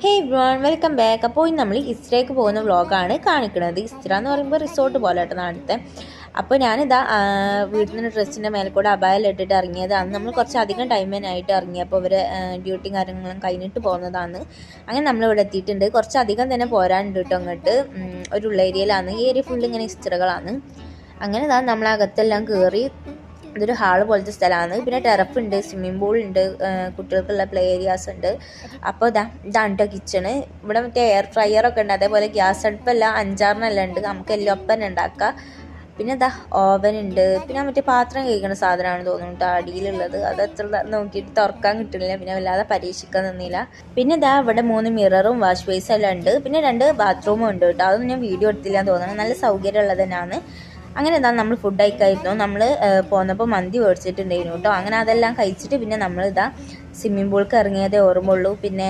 ഹേ everyone welcome back. അപ്പോൾ ഇന്ന് നമ്മൾ ഇസ്രയ്ക്ക് പോകുന്ന വ്ളോഗാണ് കാണിക്കുന്നത്. ഇസ്ര എന്ന് പറയുമ്പോൾ റിസോർട്ട് പോലെ കേട്ടോ നാളത്തെ. അപ്പോൾ ഞാനിതാ വീട്ടിൽ നിന്ന് ഡ്രസ്സിൻ്റെ മേലെ കൂടെ അബായം ഇട്ടിട്ട് ഇറങ്ങിയതാണ്. നമ്മൾ കുറച്ചധികം ടൈമിനായിട്ട് ഇറങ്ങിയപ്പോൾ അവർ ഡ്യൂട്ടിയും കാര്യങ്ങളും കഴിഞ്ഞിട്ട് പോകുന്നതാണ്. അങ്ങനെ നമ്മളിവിടെ എത്തിയിട്ടുണ്ട്. കുറച്ചധികം തന്നെ പോരാനുണ്ട് കേട്ടോ. അങ്ങോട്ട് ഒരു ഉള്ള ഏരിയയിലാണ്. ഈ ഏരിയ ഫുള്ള് ഇങ്ങനെ ഇസ്ത്രകളാണ്. അങ്ങനെ ഇതാ നമ്മളകത്തെല്ലാം കയറി. ഇതൊരു ഹാള് പോലത്തെ സ്ഥലമാണ്. പിന്നെ ടെറഫ് ഉണ്ട്, സ്വിമ്മിംഗ് പൂൾ ഉണ്ട്, കുട്ടികൾക്കുള്ള പ്ലേ ഏരിയാസ് ഉണ്ട്. അപ്പോൾ ഇതാണ് കേട്ടോ കിച്ചണ്. ഇവിടെ മറ്റേ എയർ ഫ്രയറൊക്കെ ഉണ്ട്. അതേപോലെ ഗ്യാസ് അടുപ്പെല്ലാം 5-6 ഉണ്ട്. നമുക്ക് എല്ലാം ഒപ്പം ഉണ്ടാക്കാം. പിന്നെ ഓവൻ ഉണ്ട്. പിന്നെ മറ്റേ പാത്രം കഴിക്കുന്ന സാധനമാണ് തോന്നുന്നു കേട്ടോ അടിയിലുള്ളത്. അത് എത്ര നോക്കിയിട്ട് തുറക്കാൻ കിട്ടുന്നില്ല. പിന്നെ വല്ലാതെ പരീക്ഷിക്കാൻ നിന്നില്ല. പിന്നെ ഇവിടെ 3 മിററും വാഷ് ബേസും എല്ലാം ഉണ്ട്. പിന്നെ 2 ബാത്റൂമും ഉണ്ട് കേട്ടോ. അതൊന്നും ഞാൻ വീഡിയോ എടുത്തില്ല തോന്നുന്നു. നല്ല സൗകര്യമുള്ളത് തന്നെയാണ്. അങ്ങനെ നമ്മൾ ഫുഡ് കഴിക്കായിരുന്നു. നമ്മൾ പോന്നപ്പോൾ മന്തി മേടിച്ചിട്ടുണ്ടായിരുന്നു കേട്ടോ. അങ്ങനെ അതെല്ലാം കഴിച്ചിട്ട് പിന്നെ നമ്മളിതാ സ്വിമ്മിംഗ് പൂൾക്ക് ഇറങ്ങിയതേ ഓർമ്മയുള്ളൂ. പിന്നെ